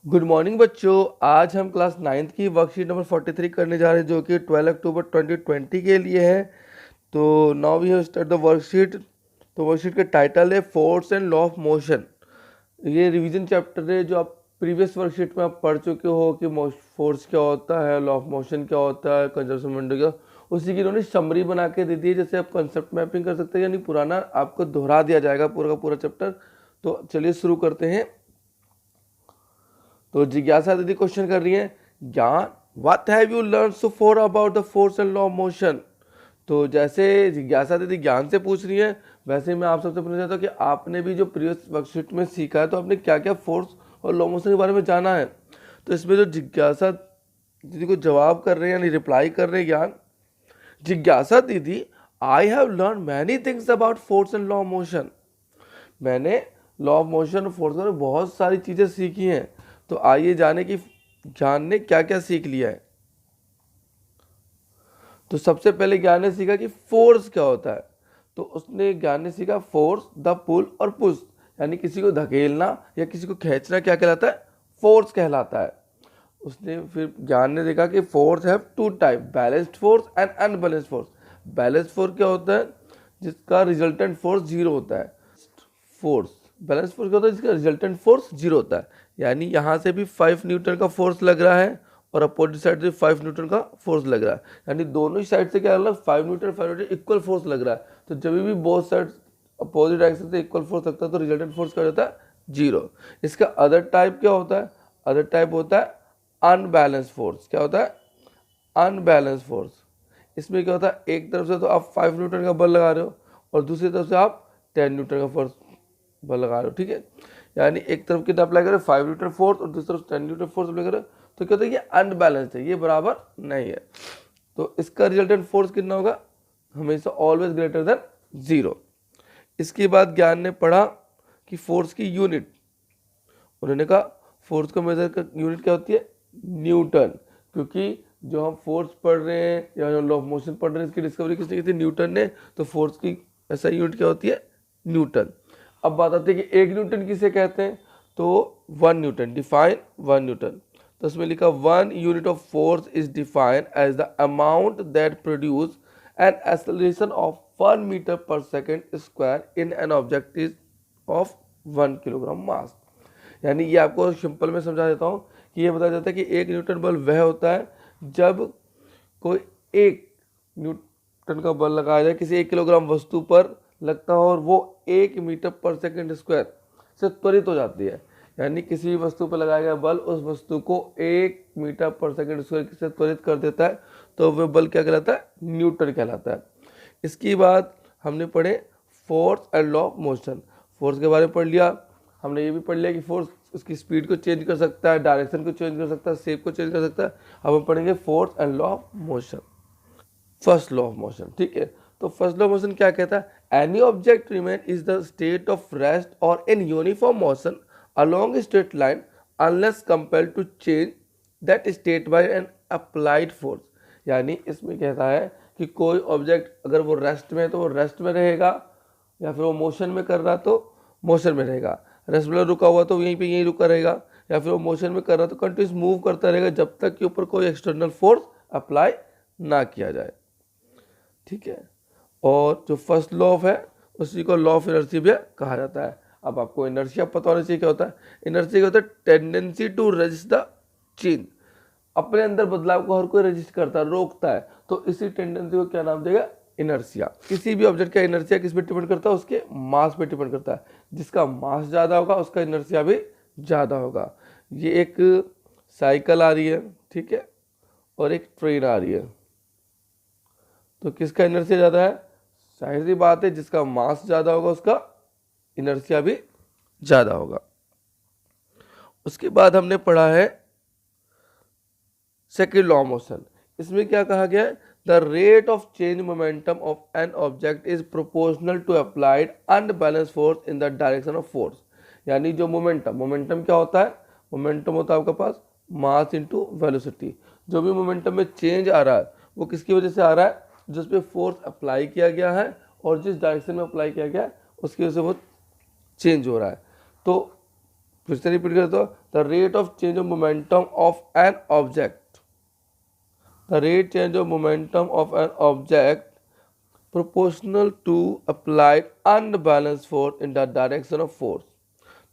Good morning बच्चों। आज हम क्लास 9th की वर्कशीट नंबर 43 करने जा रहे हैं जो कि 12 अक्टूबर 2020 के लिए है। तो now we have start the worksheet. तो वर्कशीट का टाइटल है force and law of motion. ये रिवीजन चैप्टर है जो आप प्रीवियस वर्कशीट में आप पढ़ चुके हो कि फोर्स क्या होता है, लॉ ऑफ मोशन क्या होता है, कंजर्वेशन मोमेंटम क्या। उसी की इन्होंने समरी बना के दे दी है, जैसे आप कंसेप्ट मैपिंग कर सकते हैं, यानी पुराना आपको दोहरा दिया जाएगा पूरा का पूरा चैप्टर। तो चलिए शुरू करते हैं। तो जिज्ञासा दीदी क्वेश्चन कर रही है, ज्ञान what have you learn so for about the force and law of motion. तो जैसे जिज्ञासा दीदी ज्ञान से पूछ रही है, वैसे मैं आप सबसे पूछना चाहता हूँ कि आपने भी जो प्रीवियस वर्कशीट में सीखा है तो आपने क्या क्या फोर्स और लॉ मोशन के बारे में जाना है। तो इसमें जो जिज्ञासा दीदी को जवाब कर रहे हैं यानी रिप्लाई कर रहे हैं ज्ञान, जिज्ञासा दीदी I have learn many things about force and law of motion. मैंने लॉ ऑफ मोशन और फोर्स में बहुत सारी चीज़ें सीखी हैं। तो आइए जाने कि ज्ञान ने क्या क्या सीख लिया है। तो सबसे पहले ज्ञान ने सीखा कि फोर्स क्या होता है। तो उसने ज्ञान ने सीखा फोर्स द पुल और पुश, यानी किसी को धकेलना या किसी को खींचना क्या कहलाता है, फोर्स कहलाता है। उसने फिर ज्ञान ने देखा कि force have two type, balanced force and unbalanced force. Balanced force क्या होता है, जिसका रिजल्टेंट फोर्स जीरो होता है। फोर्स बैलेंस फोर्स क्या होता है, जिसका रिजल्टेंट फोर्स जीरो होता है। यानी यहाँ से भी 5 न्यूटन का फोर्स लग रहा है और अपोजिट साइड से 5 न्यूटन का फोर्स लग रहा है, यानी दोनों ही साइड से क्या लग रहा है, 5 न्यूटन इक्वल फोर्स लग रहा है। तो जब भी बोथ साइड अपोजिट डायरेक्शन से इक्वल फोर्स लगता है तो रिजल्टेंट फोर्स क्या होता है, जीरो। इसका अदर टाइप क्या होता है, अदर टाइप होता है अनबैलेंस फोर्स। क्या होता है, अनबैलेंस फोर्स। इसमें क्या होता है, एक तरफ से तो आप 5 न्यूटन का बल लगा रहे हो और दूसरी तरफ से आप 10 न्यूटन का फोर्स बल लगा रहे हो, ठीक है। यानी एक तरफ कितना अप्लाई करें, 5 न्यूटन फोर्स और दूसरी तरफ 10 न्यूटन फोर्स अप्लाई करें, तो क्या होता है, ये अनबैलेंस्ड है, ये बराबर नहीं है। तो इसका रिजल्टेंट फोर्स कितना होगा, हमेशा ऑलवेज ग्रेटर देन जीरो। इसके बाद ज्ञान ने पढ़ा कि फोर्स की यूनिट, उन्होंने कहा फोर्स को मेजर कर यूनिट क्या होती है, न्यूटन। क्योंकि जो हम फोर्स पढ़ रहे हैं या जो लॉ ऑफ मोशन पढ़ रहे हैं, इसकी डिस्कवरी किसने की थी, न्यूटन ने। तो फोर्स की ऐसा यूनिट क्या होती है, न्यूटन। अब बात आती है कि 1 न्यूटन किसे कहते हैं, तो 1 न्यूटन, डिफाइन 1 न्यूटन। तो उसमें लिखा 1 unit of force is defined as the amount that produce an acceleration of 1 metre per second square in an object is of 1 kilogram mass. यानी ये आपको सिंपल में समझा देता हूँ कि ये बताया जाता है कि 1 न्यूटन बल वह होता है जब कोई 1 न्यूटन का बल लगाया जाए किसी 1 किलोग्राम वस्तु पर लगता हो और वो 1 मीटर पर सेकेंड स्क्वायर से त्वरित हो जाती है। यानी किसी भी वस्तु पर लगाया गया बल उस वस्तु को 1 मीटर पर सेकेंड स्क्वायर से त्वरित कर देता है, तो वह बल क्या कहलाता है, न्यूटन कहलाता है। इसके बाद हमने पढ़े force and law of motion. Force के बारे में पढ़ लिया, हमने ये भी पढ़ लिया कि फोर्स उसकी स्पीड को चेंज कर सकता है, डायरेक्शन को चेंज कर सकता है, शेप को चेंज कर सकता है। अब हम पढ़ेंगे force and law of motion. First law of motion, ठीक है। तो फर्स्ट लॉ ऑफ मोशन क्या कहता है, any object remain is the state of rest और in uniform motion along straight line unless compelled to change that state by an applied force. यानी इसमें कहता है कि कोई ऑब्जेक्ट अगर वो रेस्ट में है तो वो रेस्ट में रहेगा, या फिर वो मोशन में कर रहा तो मोशन में रहेगा। रेस्ट में रुका हुआ तो यहीं पे यहीं रुका रहेगा, या फिर वो मोशन में कर रहा तो कंटिन्यूस मूव करता रहेगा जब तक कि ऊपर कोई एक्सटर्नल फोर्स अप्लाई ना किया जाए, ठीक है। और जो फर्स्ट लॉ ऑफ है उसी को लॉ ऑफ इनर्शिया भी कहा जाता है। अब आपको इनर्शिया पता होना चाहिए क्या होता है। इनर्शिया क्या होता है, tendency to resist the change. अपने अंदर बदलाव को हर कोई रेजिस्ट करता है, रोकता है, तो इसी टेंडेंसी को क्या नाम देगा, इनर्शिया। किसी भी ऑब्जेक्ट का इनर्शिया किस पे डिपेंड करता है, उसके मास पे डिपेंड करता है। जिसका मास ज़्यादा होगा उसका इनर्शिया भी ज़्यादा होगा। ये एक साइकिल आ रही है, ठीक है, और एक ट्रेन आ रही है, तो किसका इनर्शिया ज़्यादा है, जाहिर सी बात है जिसका मास ज़्यादा होगा उसका इनर्शिया भी ज़्यादा होगा। उसके बाद हमने पढ़ा है सेकंड लॉ ऑफ मोशन। इसमें क्या कहा गया है, the rate of change momentum of an object is proportional to applied unbalance force in the direction of force. यानी जो मोमेंटम, मोमेंटम क्या होता है, मोमेंटम होता है आपके पास मास इंटू वेलोसिटी। जो भी मोमेंटम में चेंज आ रहा है वो किसकी वजह से आ रहा है, जिस पे फोर्स अप्लाई किया गया है और जिस डायरेक्शन में अप्लाई किया गया है उसकी वजह से वो चेंज हो रहा है। तो फिर से रिपीट कर दो, the rate of change of momentum of an object, the rate change of momentum of an object proportional to applied unbalance force in the direction of force.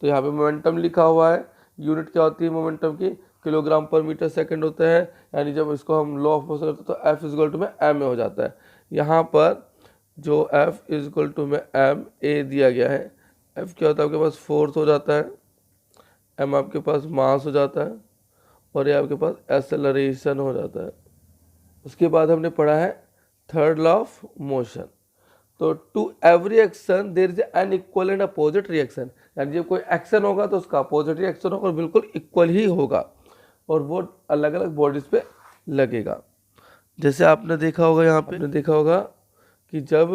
तो यहाँ पे मोमेंटम लिखा हुआ है, यूनिट क्या होती है मोमेंटम की, किलोग्राम पर मीटर सेकंड होता है, यानी जब इसको हम लॉ ऑफ मोशन करते हैं तो एफ इजक्वल टू में एम में हो जाता है। यहाँ पर जो एफ इजक्वल टू में एम ए दिया गया है, एफ क्या होता है आपके पास फोर्स हो जाता है, एम आपके पास मास हो जाता है, और ये आपके पास एक्सेलरेशन हो जाता है। उसके बाद हमने पढ़ा है थर्ड लॉ ऑफ मोशन। तो to every action there is an equal and opposite reaction, यानी जब कोई एक्शन होगा तो उसका अपोजिट रिएक्शन होगा और बिल्कुल इक्वल ही होगा, और वो अलग अलग बॉडीज पे लगेगा। जैसे आपने देखा होगा, यहाँ पे आपने देखा होगा कि जब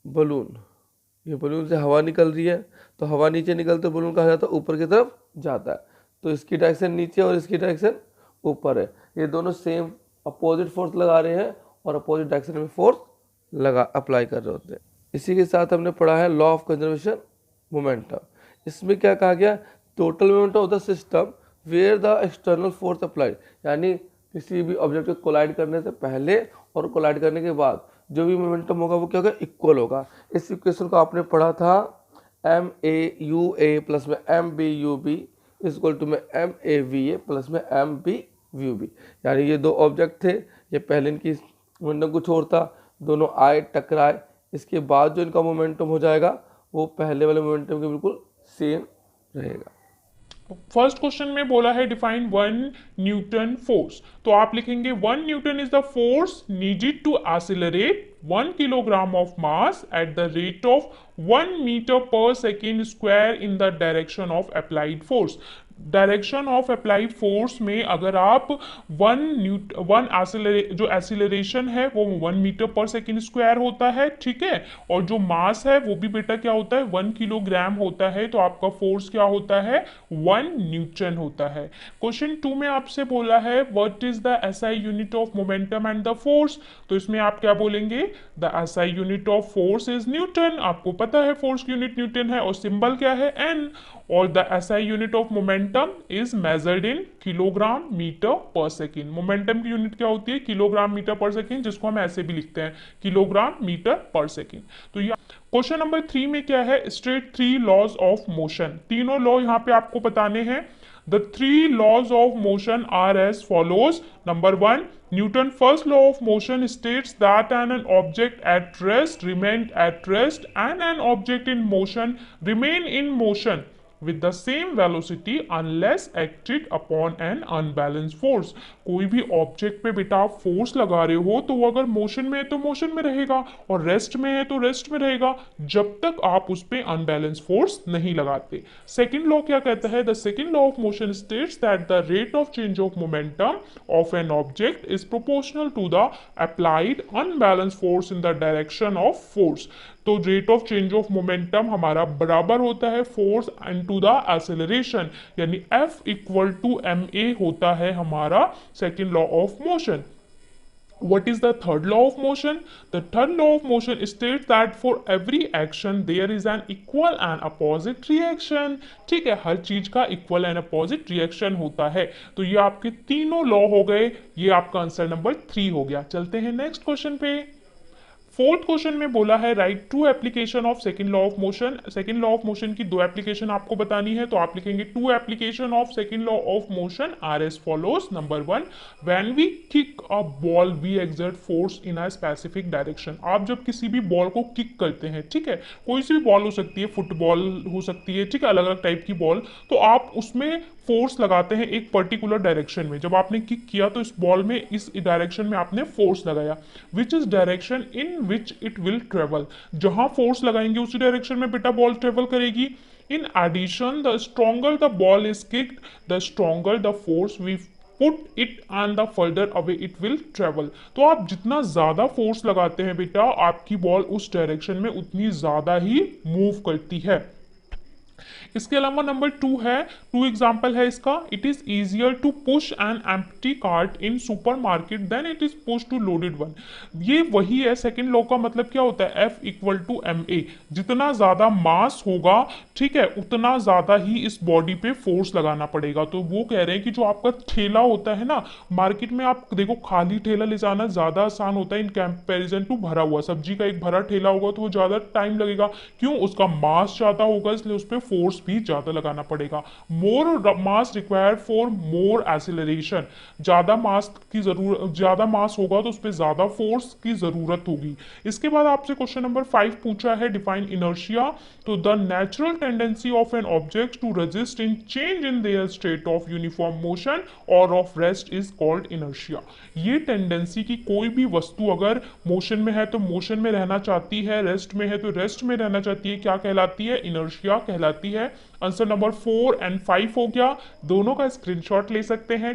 बलून, ये बलून से हवा निकल रही है तो हवा नीचे निकलते बलून कहा जाता है ऊपर की तरफ जाता है, तो इसकी डायरेक्शन नीचे और इसकी डायरेक्शन ऊपर है। ये दोनों सेम अपोजिट फोर्स लगा रहे हैं और अपोजिट डायरेक्शन में फोर्स लगा अप्लाई कर रहे होते हैं। इसी के साथ हमने पढ़ा है लॉ ऑफ कंजर्वेशन मोमेंटम। इसमें क्या कहा गया, total momentum of the system where the external force applied, यानी किसी भी ऑब्जेक्ट को कोलाइड करने से पहले और कोलाइड करने के बाद जो भी मोमेंटम होगा वो क्या होगा, इक्वल होगा। इस इक्वेशन को आपने पढ़ा था M A U A plus में M B U B equal to में M A V A plus में एम बी वी बी, यानी ये दो ऑब्जेक्ट थे, ये पहले इनकी मोमेंटम कुछ और था, दोनों आए टकराए, इसके बाद जो इनका मोमेंटम हो जाएगा वो पहले वाले मोमेंटम के बिल्कुल सेम रहेगा। फर्स्ट क्वेश्चन में बोला है डिफाइन 1 न्यूटन फोर्स, तो आप लिखेंगे 1 newton is the force needed to accelerate 1 kilogram of mass at the rate of 1 metre per second square in the direction of applied force. Direction of applied force में अगर आप जो acceleration है वो 1 metre per second square होता है, ठीक है, और जो मास है वो भी बेटा क्या होता है 1 किलोग्राम होता है, तो आपका फोर्स क्या होता है 1 न्यूटन होता है। क्वेश्चन 2 में आपसे बोला है what is the SI unit of momentum and the force, तो इसमें आप क्या बोलेंगे, the SI unit of force is Newton, आपको पता है फोर्स की यूनिट न्यूटन है और सिंबल क्या है एन, और the SI unit of momentum is measured in kilogram metre per second. Momentum की यूनिट क्या होती है किलोग्राम मीटर पर सेकेंड, जिसको हम ऐसे भी लिखते हैं किलोग्राम मीटर पर सेकेंड। तो ये क्वेश्चन नंबर 3 में क्या है, स्टेट 3 लॉज ऑफ मोशन, तीनों लॉ यहाँ पे आपको बताने हैं। The 3 laws of motion are as follows. Number 1, Newton's first law of motion states that an object at rest remains at rest and an object in motion remain in motion with the same velocity unless acted upon an unbalanced force। कोई भी object पे बेटा आप force लगा रहे हो तो वो अगर मोशन में है तो मोशन में रहेगा और रेस्ट में है तो रेस्ट में रहेगा, जब तक आप उस पे अनबैलेंस फोर्स नहीं लगाते। सेकंड लॉ क्या कहता है, the second law of motion states that the rate of change of momentum of an object is proportional to the applied unbalance force in the direction of force. तो rate of change of momentum हमारा बराबर होता है force into the acceleration, यानी F equal to ma होता है हमारा second law of motion. What is the third law of motion? The third law of motion states that for every action there is an equal and opposite reaction। ठीक है, हर चीज का equal and opposite reaction होता है। तो ये आपके तीनों लॉ हो गए, ये आपका आंसर नंबर 3 हो गया। चलते हैं नेक्स्ट क्वेश्चन पे। फोर्थ क्वेश्चन में बोला है write two application of second law of motion. Second law of motion की 2 एप्लीकेशन आपको बतानी है, तो आप लिखेंगे 2 application of second law of motion are as follows. Number 1, when we kick a ball we exert force in a specific direction. आप जब किसी भी बॉल को किक करते हैं, ठीक है, कोई सी भी बॉल हो सकती है, फुटबॉल हो सकती है, ठीक है, अलग अलग टाइप की बॉल, तो आप उसमें फोर्स लगाते हैं एक पर्टिकुलर डायरेक्शन में। जब आपने किक किया तो इस बॉल में इस डायरेक्शन में आपने फोर्स लगाया, which is direction in which it will travel. जहां फोर्स लगाएंगे उसी डायरेक्शन में बेटा बॉल ट्रेवल करेगी। In addition the stronger the ball is kicked the stronger the force we put it and the further away it will travel. तो आप जितना ज्यादा फोर्स लगाते हैं बेटा आपकी बॉल उस डायरेक्शन में उतनी ज्यादा ही मूव करती है। इसके अलावा नंबर 2 है, 2 एग्जाम्पल है इसका, it is easier to push an empty cart in supermarket than it is push to loaded one. ये वही है, सेकंड लॉ का मतलब क्या होता है, F equal to m a, जितना ज्यादा मास होगा, ठीक है, उतना ज्यादा ही इस बॉडी पे फोर्स लगाना पड़ेगा। तो वो कह रहे हैं कि जो आपका ठेला होता है ना मार्केट में, आप देखो खाली ठेला ले जाना ज्यादा आसान होता है इन कंपैरिजन टू भरा हुआ। सब्जी का एक भरा ठेला होगा तो वो ज्यादा टाइम लगेगा, क्यों, उसका मास ज्यादा होगा, इसलिए उस पर फोर्स भी ज्यादा लगाना पड़ेगा। मोर मास रिक्वायर फॉर मोर एक्सीलरेशन, ज्यादा मास की जरूरत, ज्यादा मास होगा तो उस पर ज्यादा फोर्स की जरूरत होगी। इसके बाद आपसे क्वेश्चन नंबर 5 पूछा है, डिफाइन इनर्शिया। तो the natural tendency of an object to resist in change in their state of uniform motion और of rest is called inertia. ये टेंडेंसी की कोई भी वस्तु अगर मोशन में है तो मोशन में रहना चाहती है, रेस्ट में है तो रेस्ट में रहना चाहती है, क्या कहलाती है, इनर्शिया कहलाती है। आंसर नंबर 4 एंड 5 हो गया, दोनों का स्क्रीनशॉट ले सकते हैं।